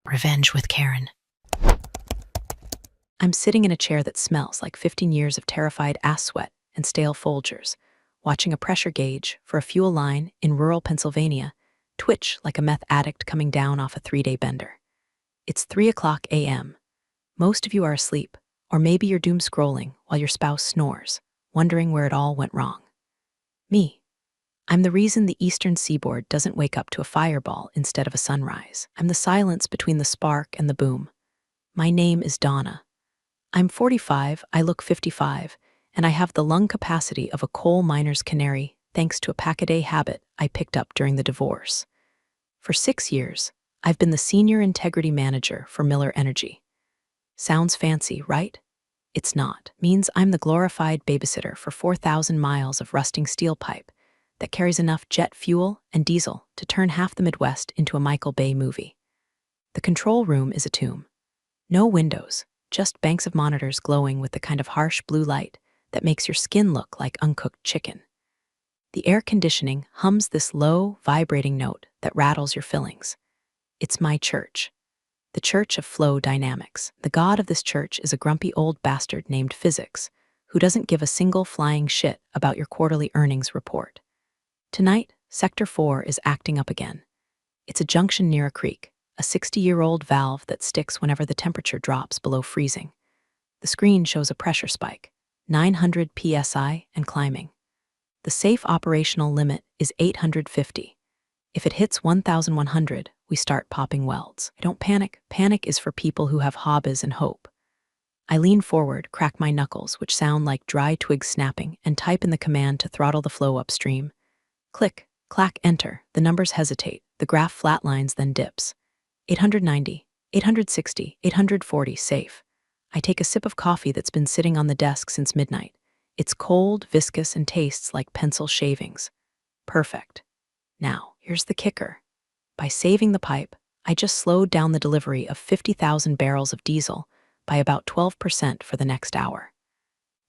Revenge with Karen. I'm sitting in a chair that smells like 15 years of terrified ass sweat and stale Folgers, watching a pressure gauge for a fuel line in rural Pennsylvania twitch like a meth addict coming down off a 3-day bender. It's 3 a.m. Most of you are asleep, or maybe you're doom scrolling while your spouse snores, wondering where it all went wrong. Me. I'm the reason the eastern seaboard doesn't wake up to a fireball instead of a sunrise. I'm the silence between the spark and the boom. My name is Donna. I'm 45, I look 55, and I have the lung capacity of a coal miner's canary thanks to a pack-a-day habit I picked up during the divorce. For 6 years, I've been the senior integrity manager for Miller Energy. Sounds fancy, right? It's not. Means I'm the glorified babysitter for 4,000 miles of rusting steel pipe that carries enough jet fuel and diesel to turn half the Midwest into a Michael Bay movie. The control room is a tomb. No windows, just banks of monitors glowing with the kind of harsh blue light that makes your skin look like uncooked chicken. The air conditioning hums this low, vibrating note that rattles your fillings. It's my church, the Church of Flow Dynamics. The god of this church is a grumpy old bastard named Physics, who doesn't give a single flying shit about your quarterly earnings report. Tonight, Sector 4 is acting up again. It's a junction near a creek, a 60-year-old valve that sticks whenever the temperature drops below freezing. The screen shows a pressure spike, 900 psi and climbing. The safe operational limit is 850. If it hits 1,100, we start popping welds. I don't panic. Panic is for people who have hobbies and hope. I lean forward, crack my knuckles, which sound like dry twigs snapping, and type in the command to throttle the flow upstream. Click, clack, enter. The numbers hesitate. The graph flatlines, then dips. 890, 860, 840, safe. I take a sip of coffee that's been sitting on the desk since midnight. It's cold, viscous, and tastes like pencil shavings. Perfect. Now, here's the kicker. By saving the pipe, I just slowed down the delivery of 50,000 barrels of diesel by about 12% for the next hour.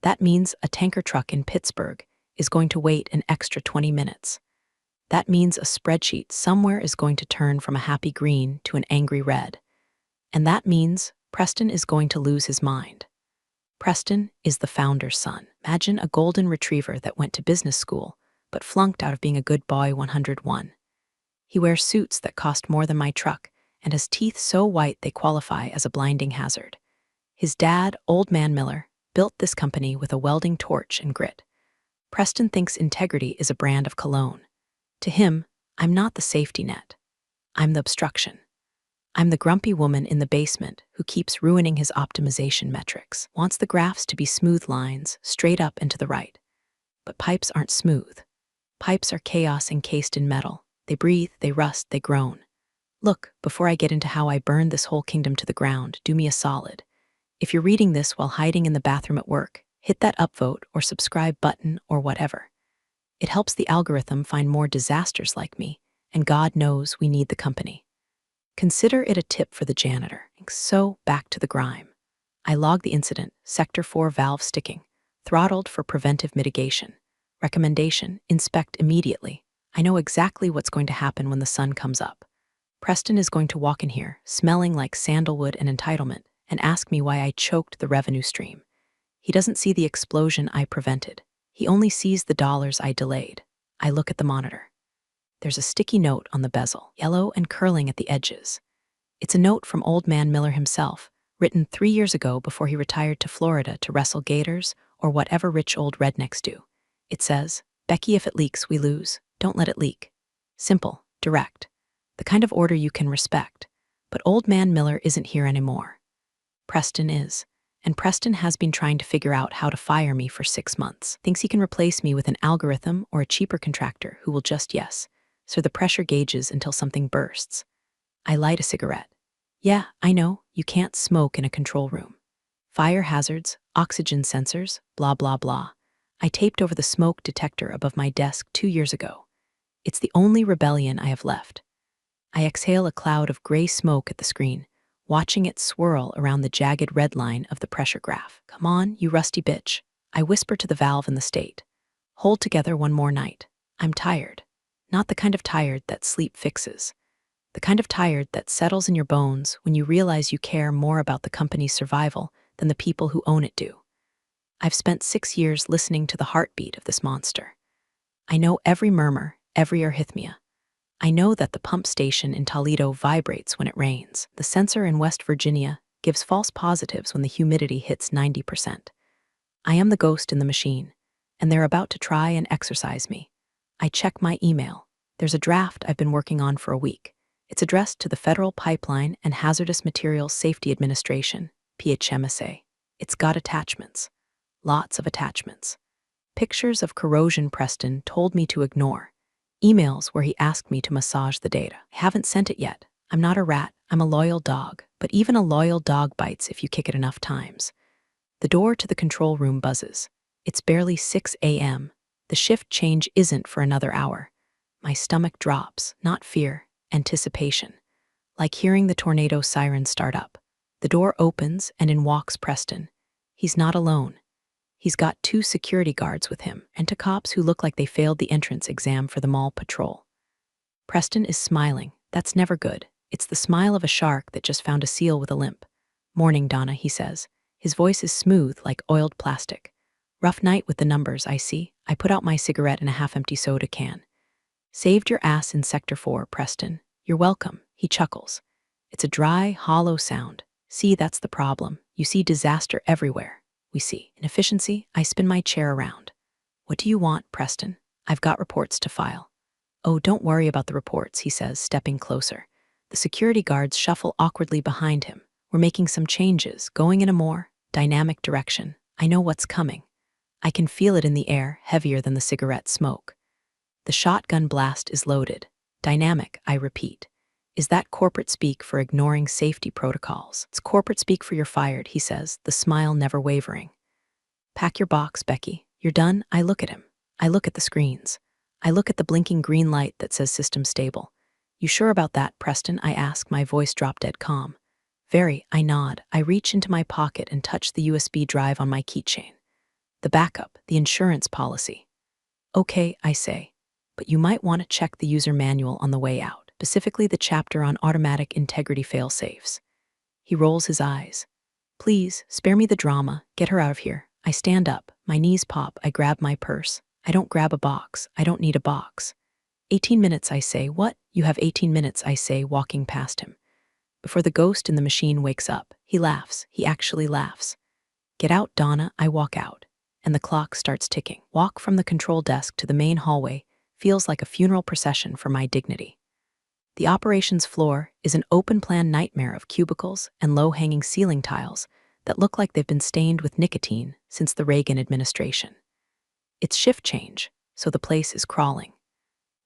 That means a tanker truck in Pittsburgh is going to wait an extra 20 minutes. That means a spreadsheet somewhere is going to turn from a happy green to an angry red. And that means Preston is going to lose his mind. Preston is the founder's son. Imagine a golden retriever that went to business school, but flunked out of being a good boy 101. He wears suits that cost more than my truck and has teeth so white they qualify as a blinding hazard. His dad, Old Man Miller, built this company with a welding torch and grit. Preston thinks integrity is a brand of cologne. To him, I'm not the safety net. I'm the obstruction. I'm the grumpy woman in the basement who keeps ruining his optimization metrics, wants the graphs to be smooth lines, straight up and to the right. But pipes aren't smooth. Pipes are chaos encased in metal. They breathe, they rust, they groan. Look, before I get into how I burned this whole kingdom to the ground, do me a solid. If you're reading this while hiding in the bathroom at work, hit that upvote or subscribe button or whatever. It helps the algorithm find more disasters like me, and God knows we need the company. Consider it a tip for the janitor. So, back to the grime. I log the incident, Sector 4 valve sticking, throttled for preventive mitigation. Recommendation, inspect immediately. I know exactly what's going to happen when the sun comes up. Preston is going to walk in here, smelling like sandalwood and entitlement, and ask me why I choked the revenue stream. He doesn't see the explosion I prevented. He only sees the dollars I delayed. I look at the monitor. There's a sticky note on the bezel, yellow and curling at the edges. It's a note from Old Man Miller himself, written 3 years ago before he retired to Florida to wrestle gators or whatever rich old rednecks do. It says, "Becky, if it leaks, we lose. Don't let it leak." Simple, direct, the kind of order you can respect. But Old Man Miller isn't here anymore. Preston is. And Preston has been trying to figure out how to fire me for 6 months. Thinks he can replace me with an algorithm or a cheaper contractor who will just so the pressure gauges until something bursts. I light a cigarette. Yeah, I know, you can't smoke in a control room. Fire hazards, oxygen sensors, blah, blah, blah. I taped over the smoke detector above my desk 2 years ago. It's the only rebellion I have left. I exhale a cloud of gray smoke at the screen, watching it swirl around the jagged red line of the pressure graph. Come on, you rusty bitch. I whisper to the valve in the state. Hold together one more night. I'm tired. Not the kind of tired that sleep fixes. The kind of tired that settles in your bones when you realize you care more about the company's survival than the people who own it do. I've spent 6 years listening to the heartbeat of this monster. I know every murmur, every arrhythmia. I know that the pump station in Toledo vibrates when it rains. The sensor in West Virginia gives false positives when the humidity hits 90%. I am the ghost in the machine, and they're about to try and exorcise me. I check my email. There's a draft I've been working on for a week. It's addressed to the Federal Pipeline and Hazardous Materials Safety Administration, PHMSA. It's got attachments. Lots of attachments. Pictures of corrosion Preston told me to ignore. Emails where he asked me to massage the data. I haven't sent it yet. I'm not a rat, I'm a loyal dog, but even a loyal dog bites if you kick it enough times. The door to the control room buzzes. It's barely 6 a.m. The shift change isn't for another hour. My stomach drops, not fear, anticipation. Like hearing the tornado siren start up. The door opens and in walks Preston. He's not alone. He's got 2 security guards with him and 2 cops who look like they failed the entrance exam for the mall patrol. Preston is smiling. That's never good. It's the smile of a shark that just found a seal with a limp. "Morning, Donna," he says. His voice is smooth like oiled plastic. "Rough night with the numbers, I see." I put out my cigarette in a half-empty soda can. "Saved your ass in Sector 4, Preston. You're welcome," he chuckles. It's a dry, hollow sound. See, that's the problem. You see disaster everywhere. We see inefficiency. I spin my chair around. "What do you want, Preston?" "I've got reports to file." "Oh, don't worry about the reports," he says, stepping closer. The security guards shuffle awkwardly behind him. "We're making some changes, going in a more dynamic direction. I know what's coming. I can feel it in the air, heavier than the cigarette smoke." The shotgun blast is loaded. Dynamic, I repeat. Is that corporate speak for ignoring safety protocols? "It's corporate speak for you're fired," he says, the smile never wavering. "Pack your box, Becky. You're done." I look at him. I look at the screens. I look at the blinking green light that says system stable. "You sure about that, Preston?" I ask, my voice drop dead calm. "Very," I nod. I reach into my pocket and touch the USB drive on my keychain. "The backup, the insurance policy." "Okay," I say, "but you might want to check the user manual on the way out. Specifically the chapter on automatic integrity fail-safes." He rolls his eyes. "Please, spare me the drama. Get her out of here." I stand up. My knees pop. I grab my purse. I don't grab a box. I don't need a box. 18 minutes, I say. "What?" "You have 18 minutes, I say, walking past him. Before the ghost in the machine wakes up, he laughs. He actually laughs. "Get out, Donna." I walk out, and the clock starts ticking. Walk from the control desk to the main hallway feels like a funeral procession for my dignity. The operations floor is an open-plan nightmare of cubicles and low-hanging ceiling tiles that look like they've been stained with nicotine since the Reagan administration. It's shift change, so the place is crawling.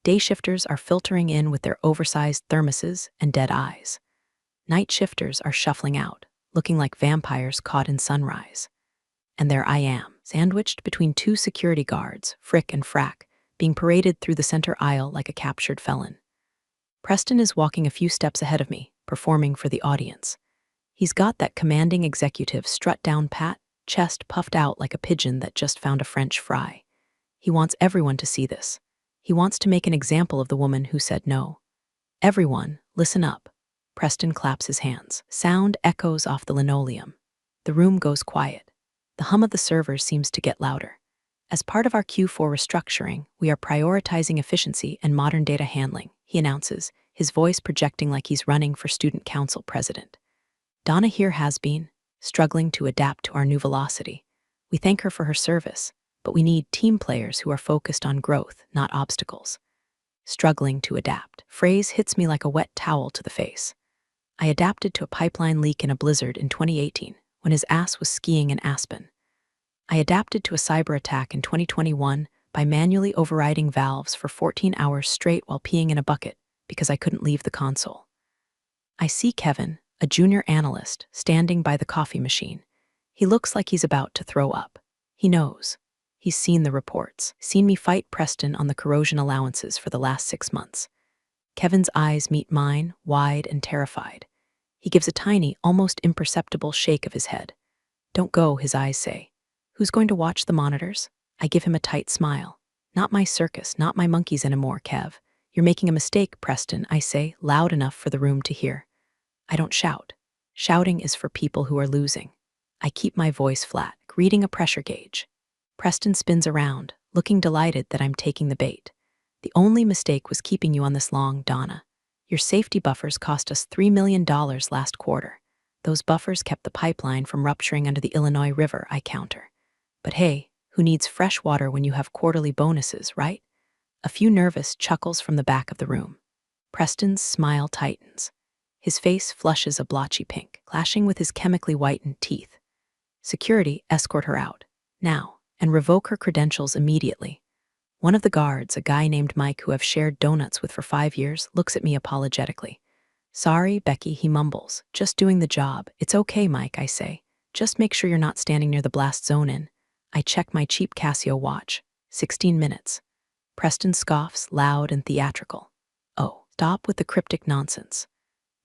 Day shifters are filtering in with their oversized thermoses and dead eyes. Night shifters are shuffling out, looking like vampires caught in sunrise. And there I am, sandwiched between 2 security guards, Frick and Frack, being paraded through the center aisle like a captured felon. Preston is walking a few steps ahead of me, performing for the audience. He's got that commanding executive strut-down pat, chest puffed out like a pigeon that just found a French fry. He wants everyone to see this. He wants to make an example of the woman who said no. "Everyone, listen up." Preston claps his hands. Sound echoes off the linoleum. The room goes quiet. The hum of the servers seems to get louder. "As part of our Q4 restructuring, we are prioritizing efficiency and modern data handling," he announces, his voice projecting like he's running for student council president. "Donna here has been struggling to adapt to our new velocity. We thank her for her service, but we need team players who are focused on growth, not obstacles." Struggling to adapt. Phrase hits me like a wet towel to the face. I adapted to a pipeline leak in a blizzard in 2018 when his ass was skiing in Aspen. I adapted to a cyber attack in 2021 by manually overriding valves for 14 hours straight while peeing in a bucket because I couldn't leave the console. I see Kevin, a junior analyst, standing by the coffee machine. He looks like he's about to throw up. He knows. He's seen the reports, seen me fight Preston on the corrosion allowances for the last 6 months. Kevin's eyes meet mine, wide and terrified. He gives a tiny, almost imperceptible shake of his head. "Don't go," his eyes say. "Who's going to watch the monitors?" I give him a tight smile. "Not my circus, not my monkeys anymore, Kev. You're making a mistake, Preston, I say, loud enough for the room to hear. I don't shout. Shouting is for people who are losing. I keep my voice flat, reading a pressure gauge. Preston spins around, looking delighted that I'm taking the bait. The only mistake was keeping you on this long, Donna. Your safety buffers cost us $3 million last quarter. Those buffers kept the pipeline from rupturing under the Illinois River, I counter. But hey, who needs fresh water when you have quarterly bonuses, right? A few nervous chuckles from the back of the room. Preston's smile tightens. His face flushes a blotchy pink, clashing with his chemically whitened teeth. Security, escort her out. Now, and revoke her credentials immediately. One of the guards, a guy named Mike who I've shared donuts with for 5 years, looks at me apologetically. Sorry, Becky, he mumbles. Just doing the job. It's okay, Mike, I say. Just make sure you're not standing near the blast zone in. I check my cheap Casio watch. 16 minutes. Preston scoffs, loud and theatrical. Oh, stop with the cryptic nonsense.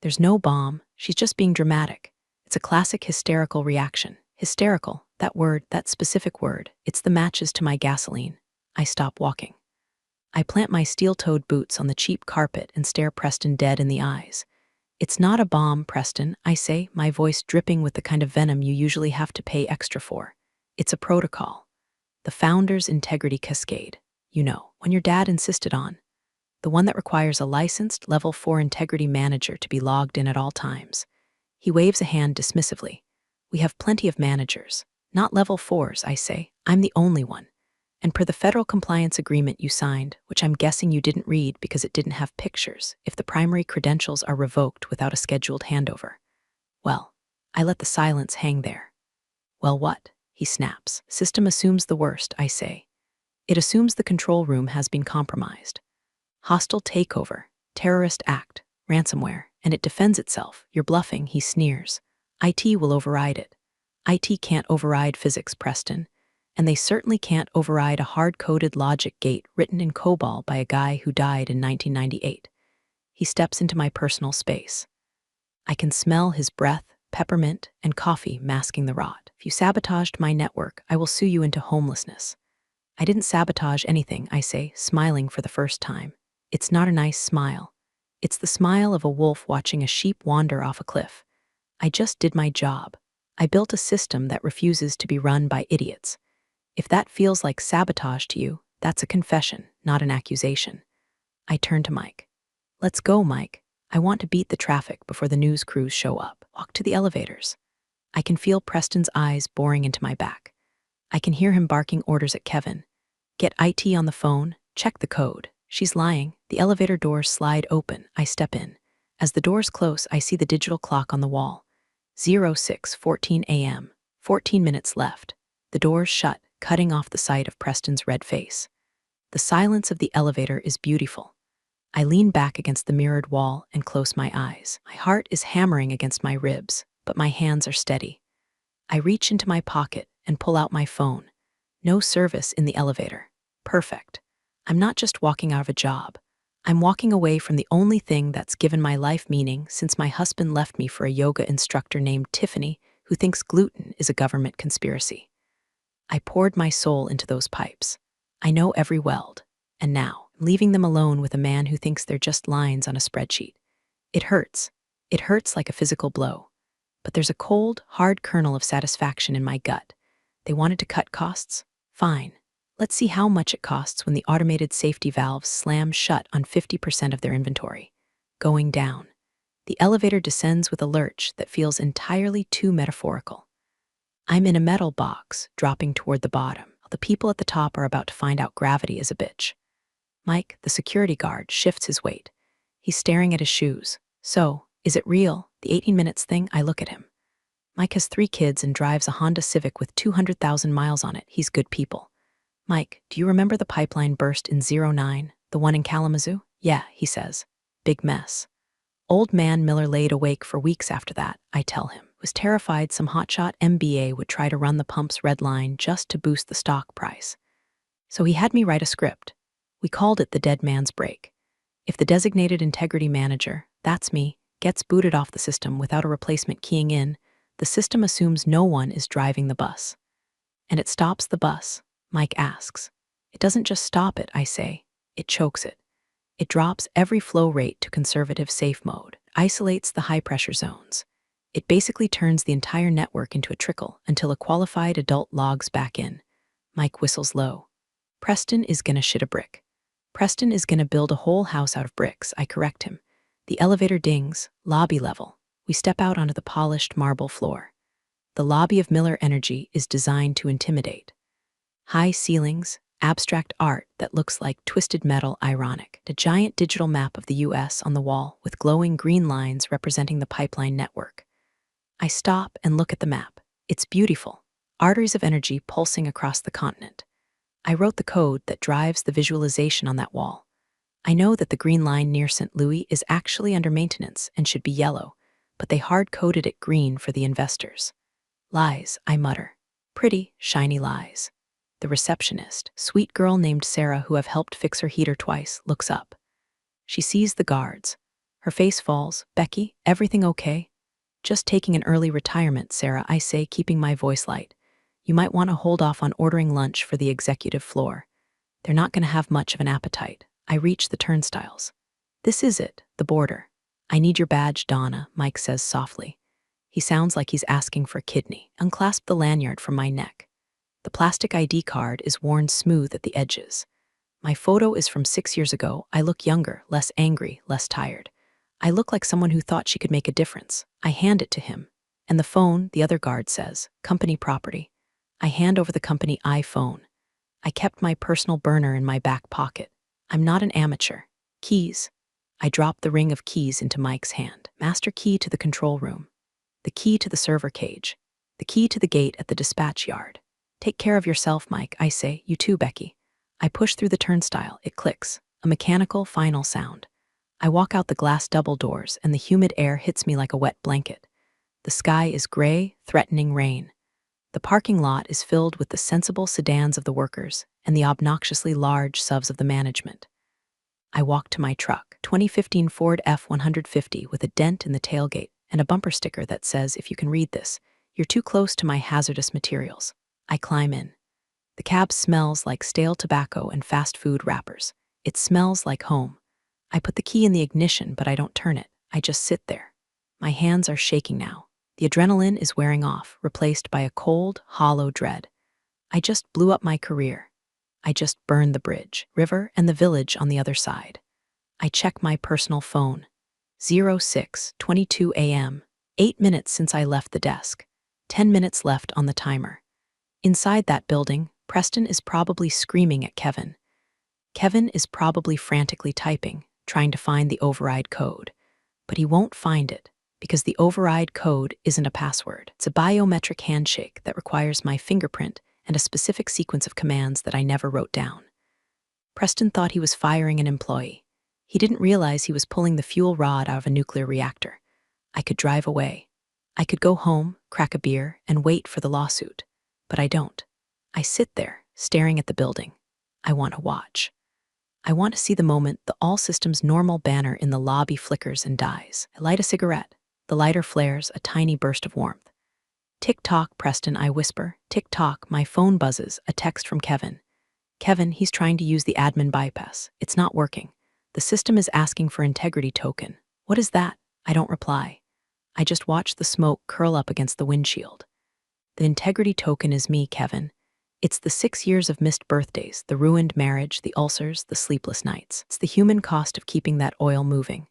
There's no bomb. She's just being dramatic. It's a classic hysterical reaction. Hysterical, that word, that specific word. It's the matches to my gasoline. I stop walking. I plant my steel-toed boots on the cheap carpet and stare Preston dead in the eyes. It's not a bomb, Preston, I say, my voice dripping with the kind of venom you usually have to pay extra for. It's a protocol. The Founder's Integrity Cascade. You know, one your dad insisted on. The one that requires a licensed Level 4 integrity manager to be logged in at all times. He waves a hand dismissively. We have plenty of managers. Not Level 4s, I say. I'm the only one. And per the federal compliance agreement you signed, which I'm guessing you didn't read because it didn't have pictures, if the primary credentials are revoked without a scheduled handover. Well, I let the silence hang there. Well, what? He snaps. System assumes the worst, I say. It assumes the control room has been compromised. Hostile takeover, terrorist act, ransomware, and it defends itself. You're bluffing, he sneers. IT will override it. IT can't override physics, Preston. And they certainly can't override a hard-coded logic gate written in COBOL by a guy who died in 1998. He steps into my personal space. I can smell his breath, peppermint, and coffee masking the rot. If you sabotaged my network, I will sue you into homelessness. I didn't sabotage anything, I say, smiling for the first time. It's not a nice smile. It's the smile of a wolf watching a sheep wander off a cliff. I just did my job. I built a system that refuses to be run by idiots. If that feels like sabotage to you, that's a confession, not an accusation. I turn to Mike. Let's go, Mike. I want to beat the traffic before the news crews show up. Walk to the elevators. I can feel Preston's eyes boring into my back. I can hear him barking orders at Kevin. Get IT on the phone, check the code. She's lying. The elevator doors slide open. I step in. As the doors close, I see the digital clock on the wall. 06:14 a.m. 14 minutes left. The doors shut, cutting off the sight of Preston's red face. The silence of the elevator is beautiful. I lean back against the mirrored wall and close my eyes. My heart is hammering against my ribs, but my hands are steady. I reach into my pocket and pull out my phone. No service in the elevator. Perfect. I'm not just walking out of a job. I'm walking away from the only thing that's given my life meaning since my husband left me for a yoga instructor named Tiffany who thinks gluten is a government conspiracy. I poured my soul into those pipes. I know every weld. And now, leaving them alone with a man who thinks they're just lines on a spreadsheet. It hurts. It hurts like a physical blow. But there's a cold, hard kernel of satisfaction in my gut. They wanted to cut costs? Fine. Let's see how much it costs when the automated safety valves slam shut on 50% of their inventory. Going down. The elevator descends with a lurch that feels entirely too metaphorical. I'm in a metal box, dropping toward the bottom. The people at the top are about to find out gravity is a bitch. Mike, the security guard, shifts his weight. He's staring at his shoes. So, is it real? The 18 minutes thing? I look at him. Mike has 3 kids and drives a Honda Civic with 200,000 miles on it. He's good people. Mike, do you remember the pipeline burst in 09, the one in Kalamazoo? Yeah, he says. Big mess. Old man Miller laid awake for weeks after that, I tell him. Was terrified some hotshot MBA would try to run the pump's red line just to boost the stock price. So he had me write a script. We called it the dead man's break. If the designated integrity manager, that's me, gets booted off the system without a replacement keying in, the system assumes no one is driving the bus. And it stops the bus, Mike asks. It doesn't just stop it, I say. It chokes it. It drops every flow rate to conservative safe mode, isolates the high-pressure zones. It basically turns the entire network into a trickle until a qualified adult logs back in. Mike whistles low. Preston is gonna shit a brick. Preston is gonna build a whole house out of bricks, I correct him. The elevator dings, lobby level. We step out onto the polished marble floor. The lobby of Miller Energy is designed to intimidate. High ceilings, abstract art that looks like twisted metal ironic. A giant digital map of the US on the wall with glowing green lines representing the pipeline network. I stop and look at the map. It's beautiful. Arteries of energy pulsing across the continent. I wrote the code that drives the visualization on that wall. I know that the green line near St. Louis is actually under maintenance and should be yellow, but they hard-coded it green for the investors. Lies, I mutter. Pretty, shiny lies. The receptionist, sweet girl named Sarah who I've helped fix her heater twice, looks up. She sees the guards. Her face falls. Becky, everything okay? Just taking an early retirement, Sarah, I say, keeping my voice light. You might want to hold off on ordering lunch for the executive floor. They're not going to have much of an appetite. I reach the turnstiles. This is it, the border. I need your badge, Donna, Mike says softly. He sounds like he's asking for a kidney. Unclasp the lanyard from my neck. The plastic ID card is worn smooth at the edges. My photo is from 6 years ago. I look younger, less angry, less tired. I look like someone who thought she could make a difference. I hand it to him. And the phone, the other guard says, company property. I hand over the company iPhone. I kept my personal burner in my back pocket. I'm not an amateur. Keys. I drop the ring of keys into Mike's hand. Master key to the control room. The key to the server cage. The key to the gate at the dispatch yard. Take care of yourself, Mike, I say. You too, Becky. I push through the turnstile. It clicks. A mechanical, final sound. I walk out the glass double doors, and the humid air hits me like a wet blanket. The sky is gray, threatening rain. The parking lot is filled with the sensible sedans of the workers and the obnoxiously large SUVs of the management. I walk to my truck, 2015 Ford F-150 with a dent in the tailgate and a bumper sticker that says, if you can read this, you're too close to my hazardous materials. I climb in. The cab smells like stale tobacco and fast food wrappers. It smells like home. I put the key in the ignition, but I don't turn it. I just sit there. My hands are shaking now. The adrenaline is wearing off, replaced by a cold, hollow dread. I just blew up my career. I just burned the bridge, river, and the village on the other side. I check my personal phone. 06:22 a.m. 8 minutes since I left the desk. 10 minutes left on the timer. Inside that building, Preston is probably screaming at Kevin. Kevin is probably frantically typing, trying to find the override code. But he won't find it, because the override code isn't a password. It's a biometric handshake that requires my fingerprint and a specific sequence of commands that I never wrote down. Preston thought he was firing an employee. He didn't realize he was pulling the fuel rod out of a nuclear reactor. I could drive away. I could go home, crack a beer, and wait for the lawsuit. But I don't. I sit there, staring at the building. I want to watch. I want to see the moment the all systems normal banner in the lobby flickers and dies. I light a cigarette. The lighter flares, a tiny burst of warmth. Tick-tock, Preston, I whisper. Tick-tock, my phone buzzes, a text from Kevin. Kevin, he's trying to use the admin bypass. It's not working. The system is asking for integrity token. What is that? I don't reply. I just watch the smoke curl up against the windshield. The integrity token is me, Kevin. It's the 6 years of missed birthdays, the ruined marriage, the ulcers, the sleepless nights. It's the human cost of keeping that oil moving.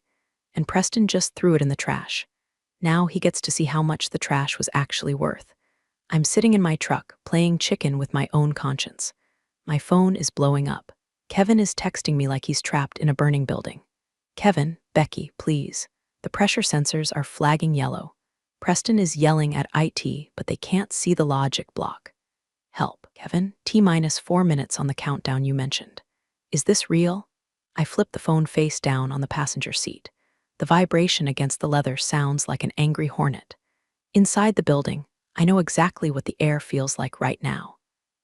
And Preston just threw it in the trash. Now he gets to see how much the trash was actually worth. I'm sitting in my truck, playing chicken with my own conscience. My phone is blowing up. Kevin is texting me like he's trapped in a burning building. Kevin, Becky, please. The pressure sensors are flagging yellow. Preston is yelling at IT, but they can't see the logic block. Help, Kevin. T-4 minutes on the countdown you mentioned. Is this real? I flip the phone face down on the passenger seat. The vibration against the leather sounds like an angry hornet. Inside the building, I know exactly what the air feels like right now.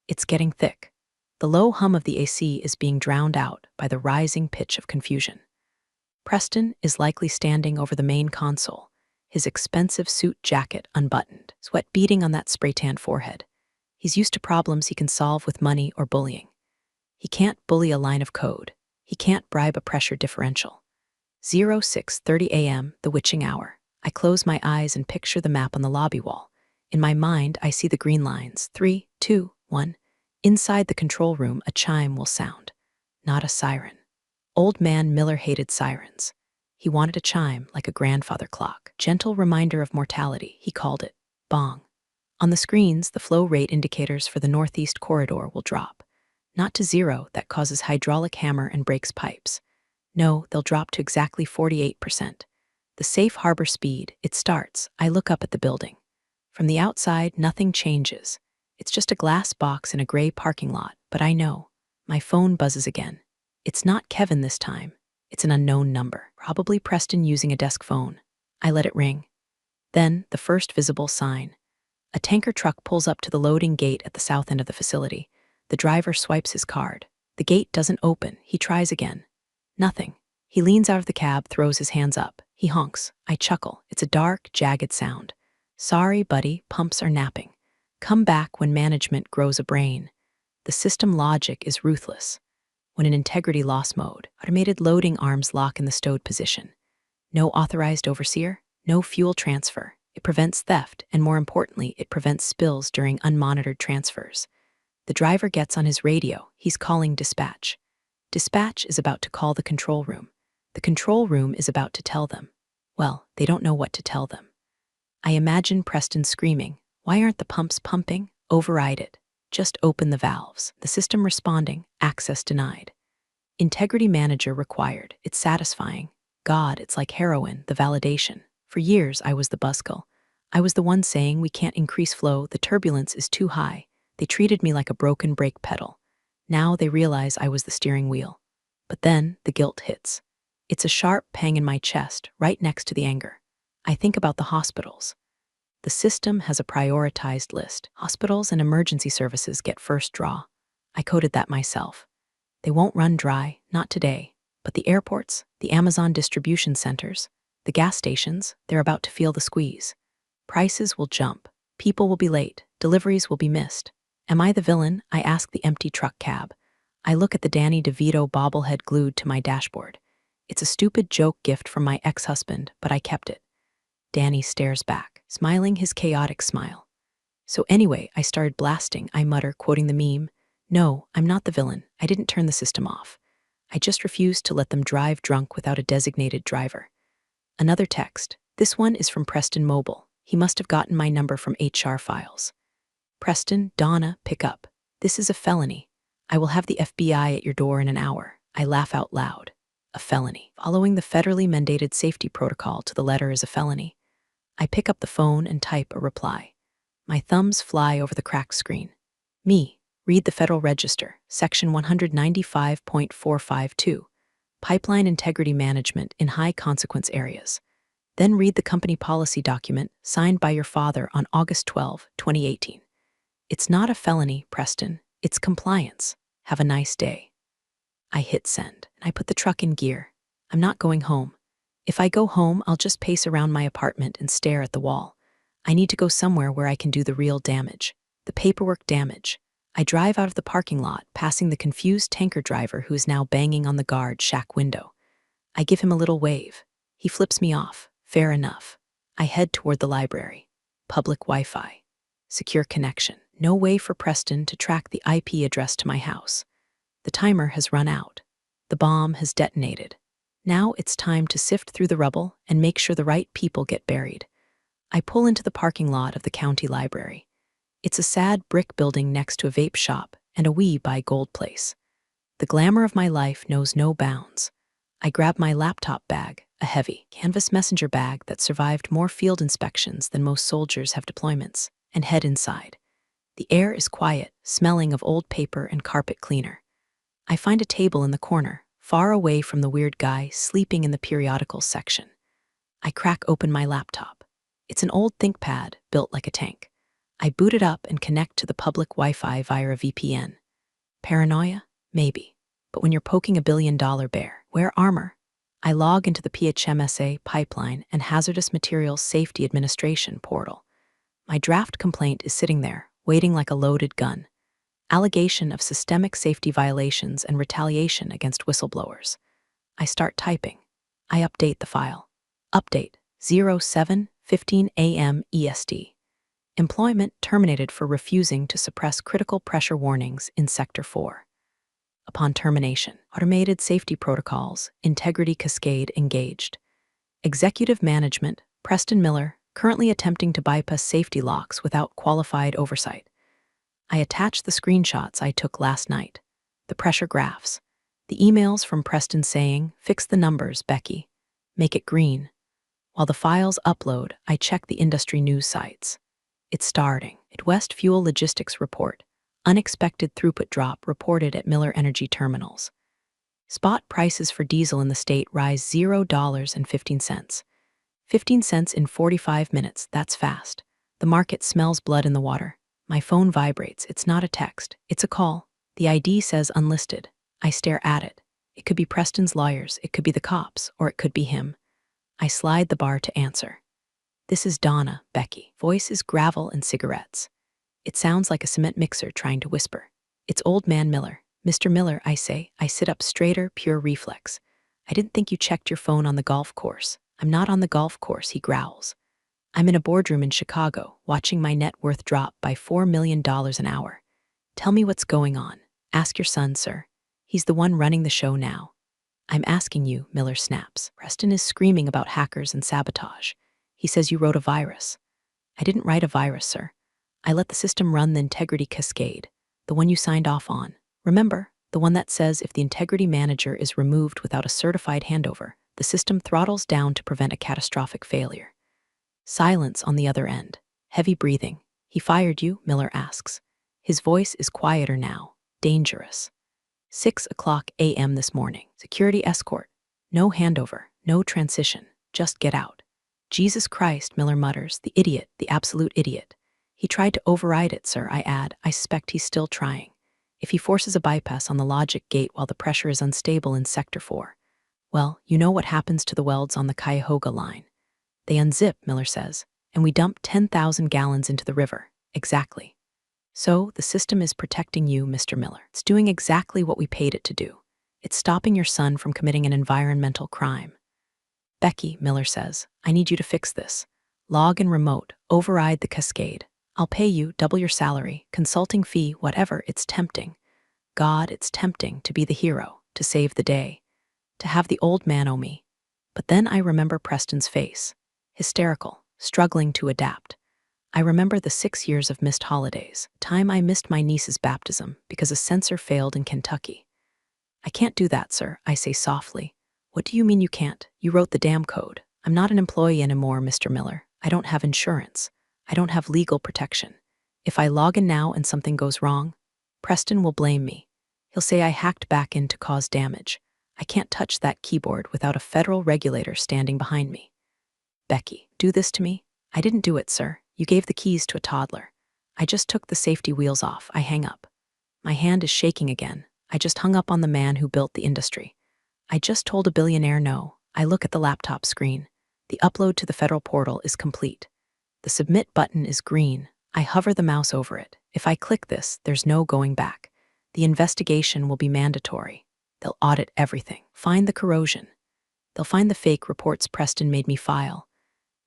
It's getting thick. The low hum of the AC is being drowned out by the rising pitch of confusion. Preston is likely standing over the main console, his expensive suit jacket unbuttoned, sweat beading on that spray-tanned forehead. He's used to problems he can solve with money or bullying. He can't bully a line of code. He can't bribe a pressure differential. 06:30 a.m., the witching hour. I close my eyes and picture the map on the lobby wall. In my mind, I see the green lines. 3, 2, 1. Inside the control room, a chime will sound. Not a siren. Old man Miller hated sirens. He wanted a chime like a grandfather clock. Gentle reminder of mortality, he called it. Bong. On the screens, the flow rate indicators for the northeast corridor will drop. Not to 0, that causes hydraulic hammer and breaks pipes. No, they'll drop to exactly 48%. The safe harbor speed, it starts. I look up at the building. From the outside, nothing changes. It's just a glass box in a gray parking lot, but I know. My phone buzzes again. It's not Kevin this time. It's an unknown number, probably Preston using a desk phone. I let it ring. Then, the first visible sign. A tanker truck pulls up to the loading gate at the south end of the facility. The driver swipes his card. The gate doesn't open. He tries again. Nothing. He leans out of the cab, throws his hands up. He honks. I chuckle. It's a dark, jagged sound. Sorry, buddy, pumps are napping. Come back when management grows a brain. The system logic is ruthless. When in integrity loss mode, automated loading arms lock in the stowed position. No authorized overseer, no fuel transfer. It prevents theft, and more importantly, it prevents spills during unmonitored transfers. The driver gets on his radio. He's calling dispatch. Dispatch is about to call the control room. The control room is about to tell them. Well, they don't know what to tell them. I imagine Preston screaming, "Why aren't the pumps pumping? Override it. Just open the valves." The system responding, access denied. Integrity manager required. It's satisfying. God, it's like heroin, the validation. For years, I was the buzzkill. I was the one saying we can't increase flow, the turbulence is too high. They treated me like a broken brake pedal. Now they realize I was the steering wheel. But then the guilt hits. It's a sharp pang in my chest, right next to the anger. I think about the hospitals. The system has a prioritized list. Hospitals and emergency services get first draw. I coded that myself. They won't run dry, not today. But the airports, the Amazon distribution centers, the gas stations, they're about to feel the squeeze. Prices will jump. People will be late. Deliveries will be missed. Am I the villain? I ask the empty truck cab. I look at the Danny DeVito bobblehead glued to my dashboard. It's a stupid joke gift from my ex-husband, but I kept it. Danny stares back, smiling his chaotic smile. So anyway, I started blasting. I mutter, quoting the meme, "No, I'm not the villain. I didn't turn the system off. I just refused to let them drive drunk without a designated driver." Another text. This one is from Preston Mobile. He must have gotten my number from HR files. Preston, Donna, pick up. This is a felony. I will have the FBI at your door in an hour. I laugh out loud. A felony. Following the federally mandated safety protocol to the letter is a felony. I pick up the phone and type a reply. My thumbs fly over the cracked screen. Me, read the Federal Register, Section 195.452, Pipeline Integrity Management in High Consequence Areas. Then read the company policy document signed by your father on August 12, 2018. It's not a felony, Preston. It's compliance. Have a nice day. I hit send, and I put the truck in gear. I'm not going home. If I go home, I'll just pace around my apartment and stare at the wall. I need to go somewhere where I can do the real damage. The paperwork damage. I drive out of the parking lot, passing the confused tanker driver who is now banging on the guard shack window. I give him a little wave. He flips me off. Fair enough. I head toward the library. Public Wi-Fi. Secure connection. No way for Preston to track the IP address to my house. The timer has run out. The bomb has detonated. Now it's time to sift through the rubble and make sure the right people get buried. I pull into the parking lot of the county library. It's a sad brick building next to a vape shop and a We Buy Gold place. The glamour of my life knows no bounds. I grab my laptop bag, a heavy canvas messenger bag that survived more field inspections than most soldiers have deployments, and head inside. The air is quiet, smelling of old paper and carpet cleaner. I find a table in the corner, far away from the weird guy sleeping in the periodicals section. I crack open my laptop. It's an old ThinkPad built like a tank. I boot it up and connect to the public Wi-Fi via a VPN. Paranoia? Maybe. But when you're poking $1 billion bear, wear armor. I log into the PHMSA pipeline and Hazardous Materials Safety Administration portal. My draft complaint is sitting there, waiting like a loaded gun. Allegation of systemic safety violations and retaliation against whistleblowers. I start typing. I update the file. Update 07:15 a.m. EST. Employment terminated for refusing to suppress critical pressure warnings in Sector 4. Upon termination, automated safety protocols, integrity cascade engaged. Executive management, Preston Miller, currently attempting to bypass safety locks without qualified oversight. I attached the screenshots I took last night, the pressure graphs, the emails from Preston saying, "Fix the numbers, Becky. Make it green." While the files upload, I check the industry news sites. It's starting. Midwest Fuel Logistics Report. Unexpected throughput drop reported at Miller Energy terminals. Spot prices for diesel in the state rise $0.15. 15 cents in 45 minutes, that's fast. The market smells blood in the water. My phone vibrates. It's not a text. It's a call. The ID says unlisted. I stare at it. It could be Preston's lawyers, it could be the cops, or it could be him. I slide the bar to answer. "This is Donna, Becky." Voice is gravel and cigarettes. It sounds like a cement mixer trying to whisper. "It's old man Miller. Mr. Miller," I say. I sit up straighter, pure reflex. "I didn't think you checked your phone on the golf course." "I'm not on the golf course," he growls. "I'm in a boardroom in Chicago, watching my net worth drop by $4 million an hour. Tell me what's going on. Ask your son, sir. He's the one running the show now." "I'm asking you," Miller snaps. "Preston is screaming about hackers and sabotage. He says you wrote a virus." "I didn't write a virus, sir. I let the system run the integrity cascade, the one you signed off on. Remember, the one that says if the integrity manager is removed without a certified handover, the system throttles down to prevent a catastrophic failure." Silence on the other end. Heavy breathing. "He fired you?" Miller asks. His voice is quieter now. Dangerous. 6:00 a.m. this morning. Security escort. No handover, no transition. Just get out. "Jesus Christ," Miller mutters. "The idiot, the absolute idiot." "He tried to override it, sir," I add. "I suspect he's still trying. If he forces a bypass on the logic gate while the pressure is unstable in Sector 4, well, you know what happens to the welds on the Cuyahoga line. They unzip," Miller says, "and we dump 10,000 gallons into the river." "Exactly. So the system is protecting you, Mr. Miller. It's doing exactly what we paid it to do. It's stopping your son from committing an environmental crime." "Becky," Miller says, "I need you to fix this. Log and remote, override the cascade. I'll pay you double your salary, consulting fee, whatever. It's tempting. God, it's tempting to be the hero, to save the day, to have the old man owe me." But then I remember Preston's face. Hysterical, struggling to adapt. I remember the 6 years of missed holidays, time I missed my niece's baptism because a sensor failed in Kentucky. "I can't do that, sir," I say softly. "What do you mean you can't? You wrote the damn code." "I'm not an employee anymore, Mr. Miller. I don't have insurance. I don't have legal protection. If I log in now and something goes wrong, Preston will blame me. He'll say I hacked back in to cause damage. I can't touch that keyboard without a federal regulator standing behind me." "Becky, do this to me?" "I didn't do it, sir. You gave the keys to a toddler. I just took the safety wheels off." I hang up. My hand is shaking again. I just hung up on the man who built the industry. I just told a billionaire no. I look at the laptop screen. The upload to the federal portal is complete. The submit button is green. I hover the mouse over it. If I click this, there's no going back. The investigation will be mandatory. They'll audit everything. Find the corrosion. They'll find the fake reports Preston made me file.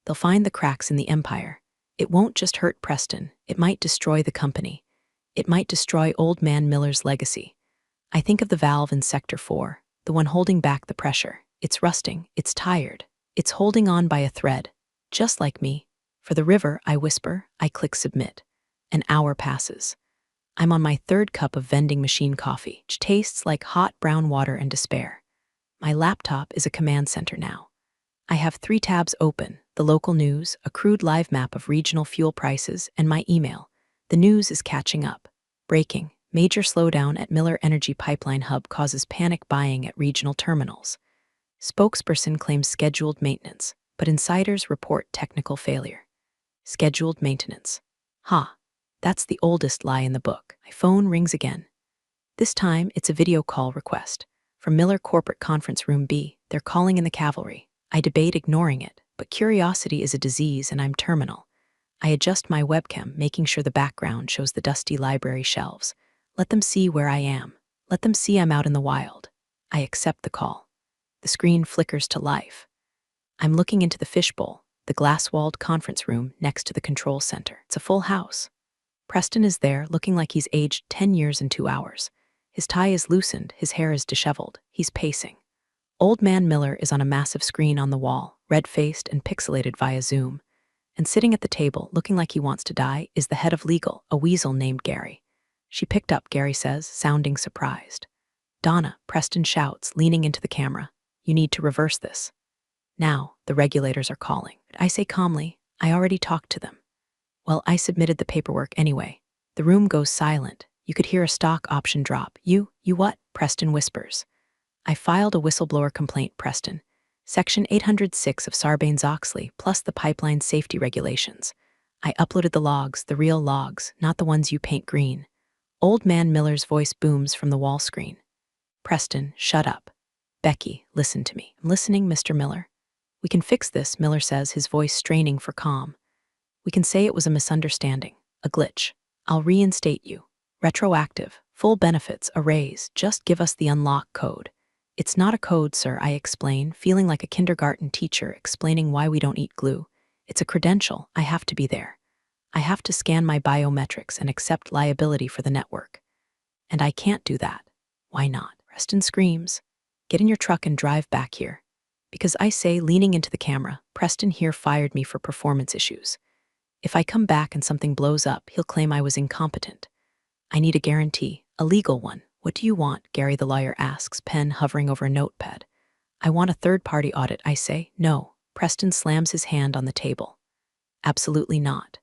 They'll find the cracks in the empire. It won't just hurt Preston. It might destroy the company. It might destroy old man Miller's legacy. I think of the valve in Sector 4, the one holding back the pressure. It's rusting. It's tired. It's holding on by a thread. Just like me. For the river, I whisper. I click submit. An hour passes. I'm on my third cup of vending machine coffee, which tastes like hot brown water and despair. My laptop is a command center now. I have 3 tabs open: the local news, a crude live map of regional fuel prices, and my email. The news is catching up. Breaking: major slowdown at Miller Energy Pipeline Hub causes panic buying at regional terminals. Spokesperson claims scheduled maintenance, but insiders report technical failure. Scheduled maintenance. That's the oldest lie in the book. My phone rings again. This time, it's a video call request. From Miller Corporate Conference Room B, they're calling in the cavalry. I debate ignoring it, but curiosity is a disease and I'm terminal. I adjust my webcam, making sure the background shows the dusty library shelves. Let them see where I am. Let them see I'm out in the wild. I accept the call. The screen flickers to life. I'm looking into the fishbowl, the glass-walled conference room next to the control center. It's a full house. Preston is there, looking like he's aged 10 years and 2 hours. His tie is loosened, his hair is disheveled. He's pacing. Old Man Miller is on a massive screen on the wall, red-faced and pixelated via Zoom. And sitting at the table, looking like he wants to die, is the head of legal, a weasel named Gary. She picked up, Gary says, sounding surprised. Donna, Preston shouts, leaning into the camera. You need to reverse this. Now, the regulators are calling. I say calmly, I already talked to them. Well, I submitted the paperwork anyway. The room goes silent. You could hear a stock option drop. You what? Preston whispers. I filed a whistleblower complaint, Preston. Section 806 of Sarbanes-Oxley, plus the pipeline safety regulations. I uploaded the logs, the real logs, not the ones you paint green. Old Man Miller's voice booms from the wall screen. Preston, shut up. Becky, listen to me. I'm listening, Mr. Miller. We can fix this, Miller says, his voice straining for calm. We can say it was a misunderstanding, a glitch. I'll reinstate you. Retroactive, full benefits, a raise, just give us the unlock code. It's not a code, sir, I explain, feeling like a kindergarten teacher explaining why we don't eat glue. It's a credential. I have to be there. I have to scan my biometrics and accept liability for the network. And I can't do that. Why not? Preston screams. Get in your truck and drive back here. Because I say, leaning into the camera, Preston here fired me for performance issues. If I come back and something blows up, he'll claim I was incompetent. I need a guarantee, a legal one. What do you want? Gary the lawyer asks, pen hovering over a notepad. I want a third-party audit, I say. No. Preston slams his hand on the table. Absolutely not.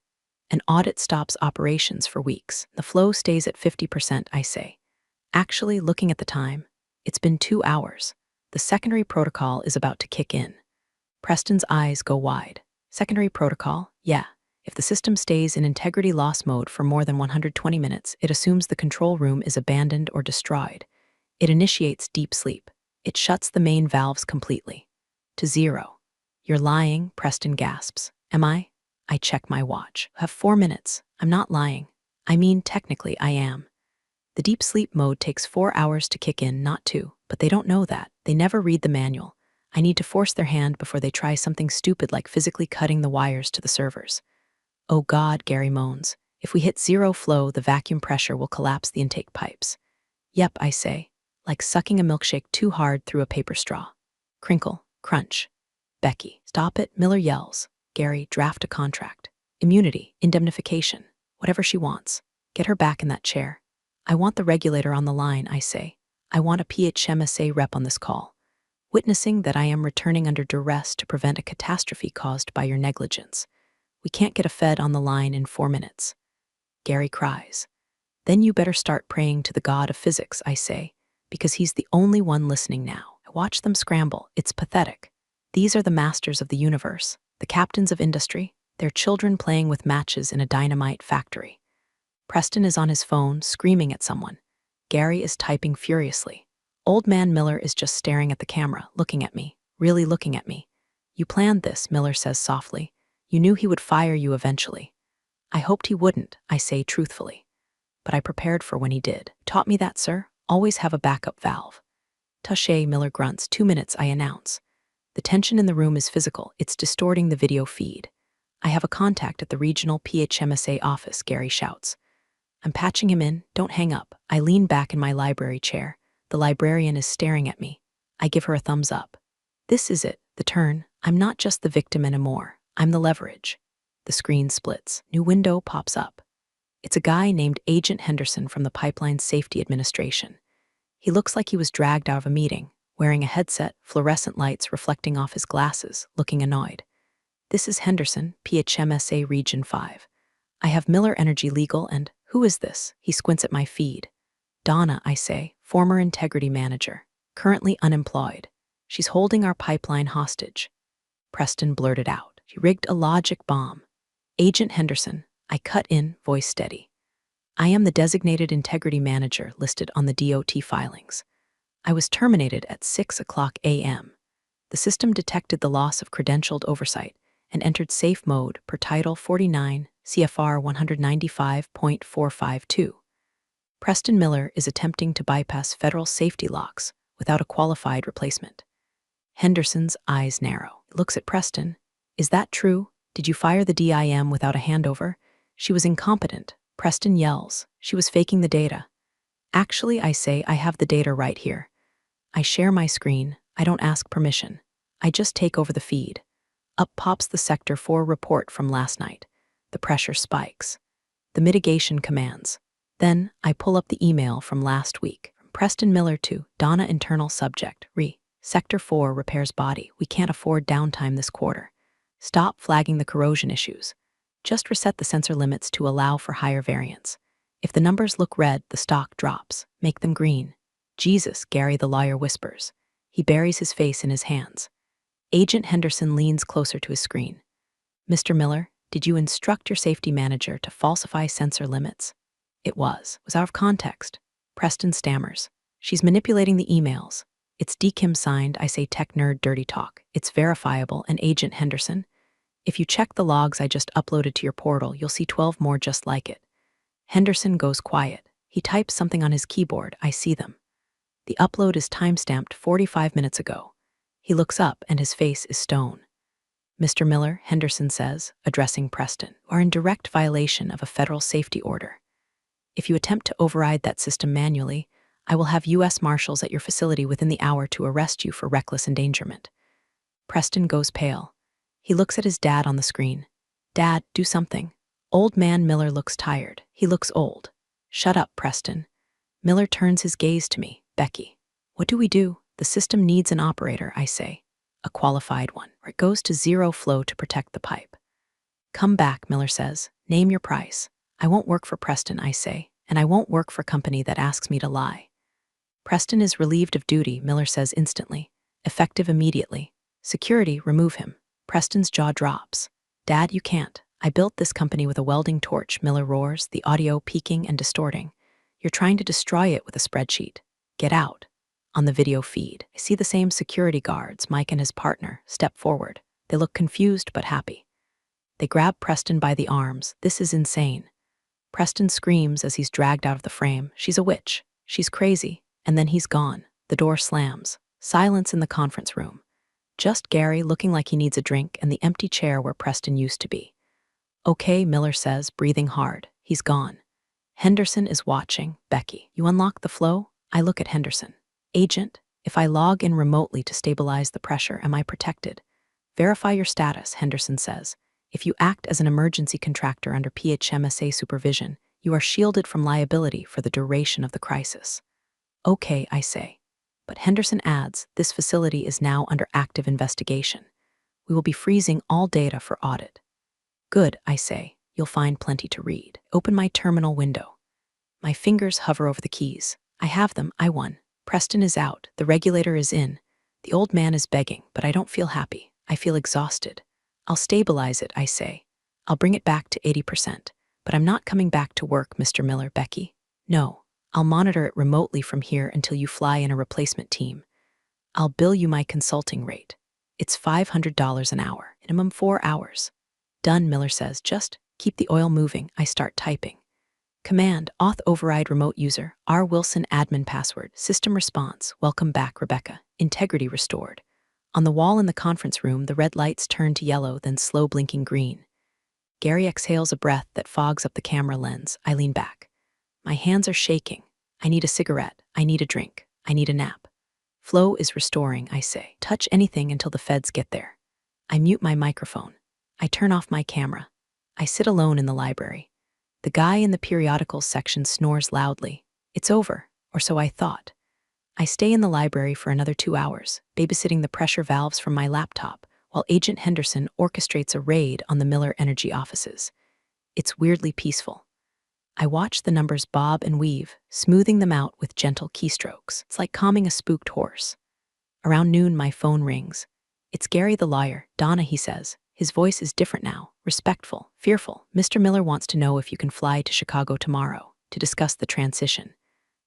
An audit stops operations for weeks. The flow stays at 50%, I say. Actually, looking at the time, it's been 2 hours. The secondary protocol is about to kick in. Preston's eyes go wide. Secondary protocol? Yeah. If the system stays in integrity loss mode for more than 120 minutes, it assumes the control room is abandoned or destroyed. It initiates deep sleep. It shuts the main valves completely. To zero. You're lying, Preston gasps. Am I? I check my watch. I have 4 minutes. I'm not lying. I mean, technically, I am. The deep sleep mode takes 4 hours to kick in, not 2, but they don't know that. They never read the manual. I need to force their hand before they try something stupid like physically cutting the wires to the servers. Oh God, Gary moans. If we hit zero flow, the vacuum pressure will collapse the intake pipes. Yep, I say, like sucking a milkshake too hard through a paper straw. Crinkle, crunch. Becky, stop it, Miller yells. Gary, draft a contract. Immunity, indemnification, whatever she wants. Get her back in that chair. I want the regulator on the line, I say. I want a PHMSA rep on this call, witnessing that I am returning under duress to prevent a catastrophe caused by your negligence. We can't get a Fed on the line in 4 minutes. Gary cries. Then you better start praying to the god of physics, I say, because he's the only one listening now. I watch them scramble. It's pathetic. These are the masters of the universe, the captains of industry, their children playing with matches in a dynamite factory. Preston is on his phone, screaming at someone. Gary is typing furiously. Old Man Miller is just staring at the camera, looking at me, really looking at me. You planned this, Miller says softly. You knew he would fire you eventually. I hoped he wouldn't, I say truthfully. But I prepared for when he did. Taught me that, sir. Always have a backup valve. Touché, Miller grunts. 2 minutes, I announce. The tension in the room is physical. It's distorting the video feed. I have a contact at the regional PHMSA office, Gary shouts. I'm patching him in. Don't hang up. I lean back in my library chair. The librarian is staring at me. I give her a thumbs up. This is it, the turn. I'm not just the victim anymore. I'm the leverage. The screen splits. New window pops up. It's a guy named Agent Henderson from the Pipeline Safety Administration. He looks like he was dragged out of a meeting, wearing a headset, fluorescent lights reflecting off his glasses, looking annoyed. This is Henderson, PHMSA Region 5. I have Miller Energy Legal and, who is this? He squints at my feed. Donna, I say, former integrity manager, currently unemployed. She's holding our pipeline hostage. Preston blurted out. She rigged a logic bomb. Agent Henderson, I cut in, voice steady. I am the designated integrity manager listed on the DOT filings. I was terminated at 6:00 a.m. The system detected the loss of credentialed oversight and entered safe mode per Title 49 CFR 195.452. Preston Miller is attempting to bypass federal safety locks without a qualified replacement. Henderson's eyes narrow. Looks at Preston. Is that true? Did you fire the DIM without a handover? She was incompetent. Preston yells. She was faking the data. Actually, I say, I have the data right here. I share my screen. I don't ask permission. I just take over the feed. Up pops the Sector 4 report from last night. The pressure spikes. The mitigation commands. Then I pull up the email from last week. From Preston Miller to Donna internal subject. Sector 4 repairs body. We can't afford downtime this quarter. Stop flagging the corrosion issues. Just reset the sensor limits to allow for higher variance. If the numbers look red, the stock drops. Make them green. Jesus, Gary the lawyer whispers. He buries his face in his hands. Agent Henderson leans closer to his screen. Mr. Miller, did you instruct your safety manager to falsify sensor limits? It was out of context. Preston stammers. She's manipulating the emails. It's DKIM signed, I say tech nerd dirty talk. It's verifiable, and Agent Henderson. If you check the logs I just uploaded to your portal, you'll see 12 more just like it. Henderson goes quiet. He types something on his keyboard. I see them. The upload is timestamped 45 minutes ago. He looks up and his face is stone. Mr. Miller, Henderson says, addressing Preston, are in direct violation of a federal safety order. If you attempt to override that system manually, I will have U.S. Marshals at your facility within the hour to arrest you for reckless endangerment. Preston goes pale. He looks at his dad on the screen. Dad, do something. Old man Miller looks tired. He looks old. Shut up, Preston. Miller turns his gaze to me. Becky. What do we do? The system needs an operator, I say. A qualified one, or it goes to zero flow to protect the pipe. Come back, Miller says. Name your price. I won't work for Preston, I say, and I won't work for a company that asks me to lie. Preston is relieved of duty, Miller says instantly. Effective immediately. Security, remove him. Preston's jaw drops. Dad, you can't. I built this company with a welding torch, Miller roars, the audio peaking and distorting. You're trying to destroy it with a spreadsheet. Get out. On the video feed, I see the same security guards, Mike and his partner, step forward. They look confused but happy. They grab Preston by the arms. This is insane. Preston screams as he's dragged out of the frame. She's a witch. She's crazy. And then he's gone. The door slams. Silence in the conference room. Just Gary looking like he needs a drink and the empty chair where Preston used to be. Okay, Miller says, breathing hard. He's gone. Henderson is watching. Becky, you unlock the flow? I look at Henderson. Agent, if I log in remotely to stabilize the pressure, am I protected? Verify your status, Henderson says. If you act as an emergency contractor under PHMSA supervision, you are shielded from liability for the duration of the crisis. Okay, I say. But Henderson adds, this facility is now under active investigation. We will be freezing all data for audit. Good, I say. You'll find plenty to read. Open my terminal window. My fingers hover over the keys. I have them. I won. Preston is out. The regulator is in. The old man is begging, but I don't feel happy. I feel exhausted. I'll stabilize it, I say. I'll bring it back to 80%. But I'm not coming back to work, Mr. Miller, Becky. No. I'll monitor it remotely from here until you fly in a replacement team. I'll bill you my consulting rate. It's $500 an hour. Minimum 4 hours. Done, Miller says. Just keep the oil moving. I start typing. Command, auth override remote user, R. Wilson admin password, system response, welcome back, Rebecca, integrity restored. On the wall in the conference room, the red lights turn to yellow, then slow blinking green. Gary exhales a breath that fogs up the camera lens. I lean back. My hands are shaking. I need a cigarette. I need a drink. I need a nap. Flow is restoring, I say. Touch anything until the feds get there. I mute my microphone. I turn off my camera. I sit alone in the library. The guy in the periodicals section snores loudly. It's over, or so I thought. I stay in the library for another 2 hours, babysitting the pressure valves from my laptop, while Agent Henderson orchestrates a raid on the Miller Energy offices. It's weirdly peaceful. I watch the numbers bob and weave, smoothing them out with gentle keystrokes. It's like calming a spooked horse. Around noon, my phone rings. It's Gary the lawyer. Donna, he says. His voice is different now, respectful, fearful. Mr. Miller wants to know if you can fly to Chicago tomorrow to discuss the transition.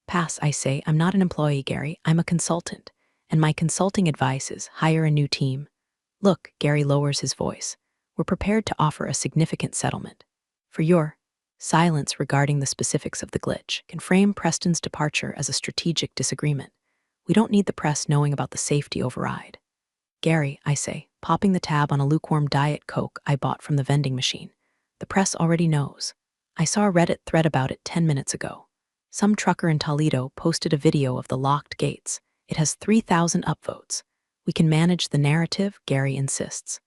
Pass, I say. I'm not an employee, Gary. I'm a consultant. And my consulting advice is hire a new team. Look, Gary lowers his voice. We're prepared to offer a significant settlement. For your Silence regarding the specifics of the glitch can frame Preston's departure as a strategic disagreement. We don't need the press knowing about the safety override. Gary, I say, popping the tab on a lukewarm Diet Coke I bought from the vending machine. The press already knows. I saw a Reddit thread about it 10 minutes ago. Some trucker in Toledo posted a video of the locked gates. It has 3,000 upvotes. We can manage the narrative, Gary insists.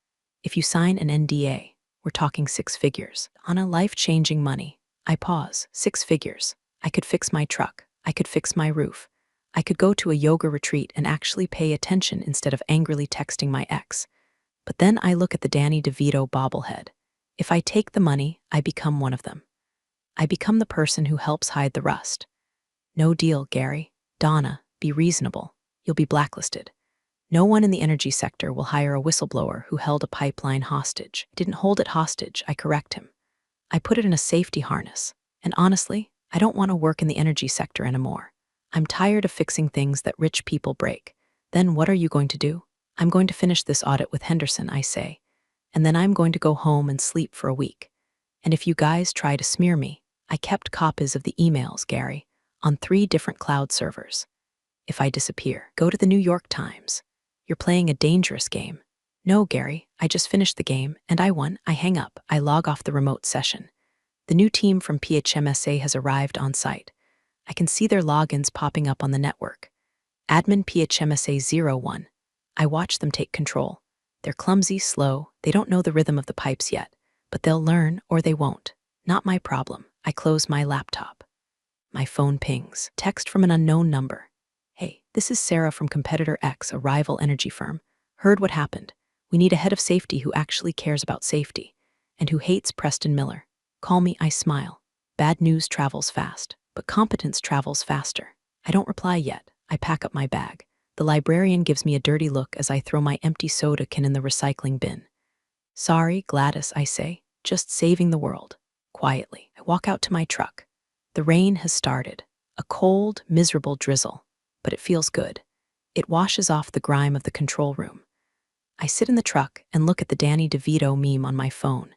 If you sign an NDA, we're talking 6 figures. On a life-changing money. I pause. 6 figures. I could fix my truck. I could fix my roof. I could go to a yoga retreat and actually pay attention instead of angrily texting my ex. But then I look at the Danny DeVito bobblehead. If I take the money, I become one of them. I become the person who helps hide the rust. No deal, Gary. Donna, be reasonable. You'll be blacklisted. No one in the energy sector will hire a whistleblower who held a pipeline hostage. Didn't hold it hostage, I correct him. I put it in a safety harness. And honestly, I don't want to work in the energy sector anymore. I'm tired of fixing things that rich people break. Then what are you going to do? I'm going to finish this audit with Henderson, I say. And then I'm going to go home and sleep for a week. And if you guys try to smear me, I kept copies of the emails, Gary, on 3 different cloud servers. If I disappear, go to the New York Times. You're playing a dangerous game. No, Gary, I just finished the game, and I won. I hang up. I log off the remote session. The new team from PHMSA has arrived on site. I can see their logins popping up on the network. Admin PHMSA01. I watch them take control. They're clumsy, slow, they don't know the rhythm of the pipes yet, but they'll learn or they won't. Not my problem. I close my laptop. My phone pings. Text from an unknown number. Hey, this is Sarah from Competitor X, a rival energy firm. Heard what happened. We need a head of safety who actually cares about safety and who hates Preston Miller. Call me, I smile. Bad news travels fast, but competence travels faster. I don't reply yet. I pack up my bag. The librarian gives me a dirty look as I throw my empty soda can in the recycling bin. Sorry, Gladys, I say. Just saving the world. Quietly, I walk out to my truck. The rain has started. A cold, miserable drizzle. But it feels good. It washes off the grime of the control room. I sit in the truck and look at the Danny DeVito meme on my phone.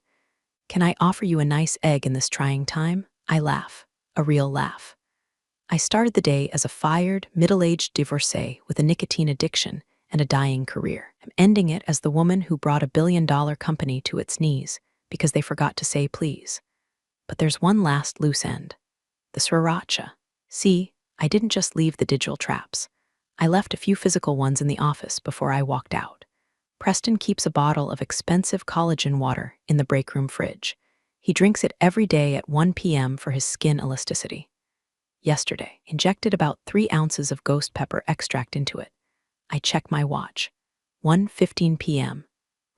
Can I offer you a nice egg in this trying time? I laugh. A real laugh. I started the day as a fired, middle-aged divorcee with a nicotine addiction and a dying career. I'm ending it as the woman who brought a billion-dollar company to its knees because they forgot to say please. But there's one last loose end. The sriracha. See, I didn't just leave the digital traps. I left a few physical ones in the office before I walked out. Preston keeps a bottle of expensive collagen water in the break room fridge. He drinks it every day at 1 p.m. for his skin elasticity. Yesterday, injected about 3 ounces of ghost pepper extract into it. I check my watch. 1:15 p.m.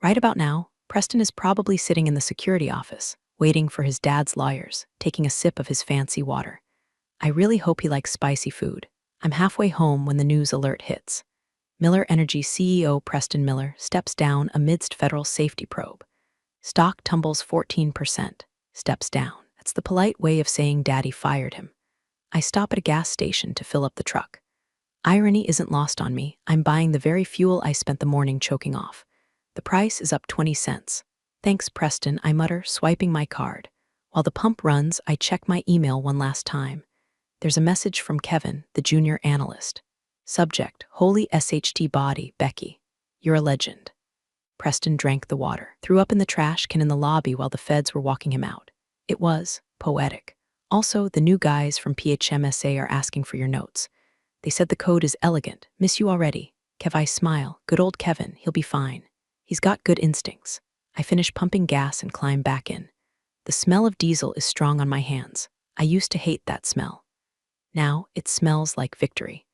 Right about now, Preston is probably sitting in the security office, waiting for his dad's lawyers, taking a sip of his fancy water. I really hope he likes spicy food. I'm halfway home when the news alert hits. Miller Energy CEO Preston Miller steps down amidst federal safety probe. Stock tumbles 14%. Steps down. That's the polite way of saying Daddy fired him. I stop at a gas station to fill up the truck. Irony isn't lost on me. I'm buying the very fuel I spent the morning choking off. The price is up 20 cents. Thanks, Preston, I mutter, swiping my card. While the pump runs, I check my email one last time. There's a message from Kevin, the junior analyst. Subject, Holy SHT body, Becky. You're a legend. Preston drank the water, threw up in the trash can in the lobby while the feds were walking him out. It was poetic. Also, the new guys from PHMSA are asking for your notes. They said the code is elegant. Miss you already. Kev, I smile. Good old Kevin, he'll be fine. He's got good instincts. I finish pumping gas and climb back in. The smell of diesel is strong on my hands. I used to hate that smell. Now, it smells like victory.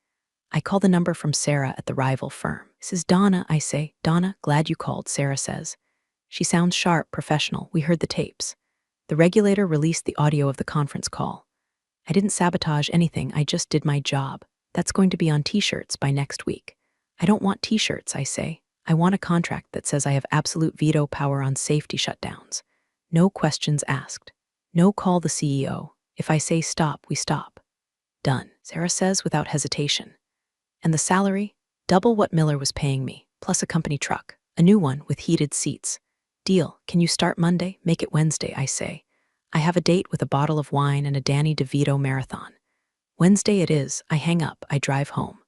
I call the number from Sarah at the rival firm. This is Donna, I say. Donna, glad you called, Sarah says. She sounds sharp, professional. We heard the tapes. The regulator released the audio of the conference call. I didn't sabotage anything, I just did my job. That's going to be on t-shirts by next week. I don't want t-shirts, I say. I want a contract that says I have absolute veto power on safety shutdowns. No questions asked. No call the CEO. If I say stop, we stop. Done, Sarah says without hesitation. And the salary? Double what Miller was paying me, plus a company truck. A new one with heated seats. Deal. Can you start Monday? Make it Wednesday, I say. I have a date with a bottle of wine and a Danny DeVito marathon. Wednesday it is. I hang up. I drive home.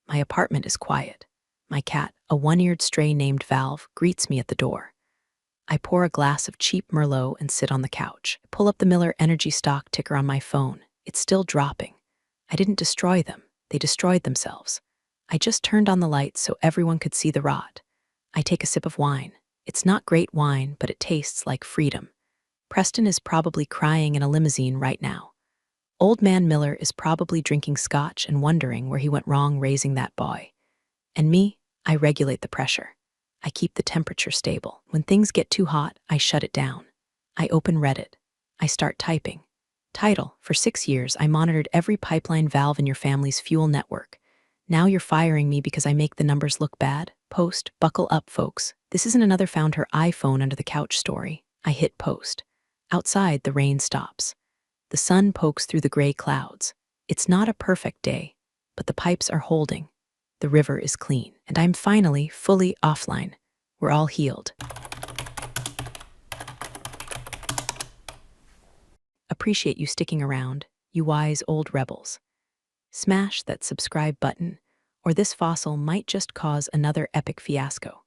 My apartment is quiet. My cat, a one-eared stray named Valve, greets me at the door. I pour a glass of cheap Merlot and sit on the couch. I pull up the Miller Energy stock ticker on my phone. It's still dropping. I didn't destroy them. They destroyed themselves. I just turned on the lights so everyone could see the rot. I take a sip of wine. It's not great wine, but it tastes like freedom. Preston is probably crying in a limousine right now. Old man Miller is probably drinking scotch and wondering where he went wrong raising that boy. And me, I regulate the pressure. I keep the temperature stable. When things get too hot, I shut it down. I open Reddit. I start typing. Title: For 6 years, I monitored every pipeline valve in your family's fuel network. Now you're firing me because I make the numbers look bad? Post: Buckle up, folks. This isn't another found her iPhone under the couch story. I hit post. Outside, the rain stops. The sun pokes through the gray clouds. It's not a perfect day, but the pipes are holding. The river is clean, and I'm finally fully offline. We're all healed. Appreciate you sticking around, you wise old rebels. Smash that subscribe button, or this fossil might just cause another epic fiasco.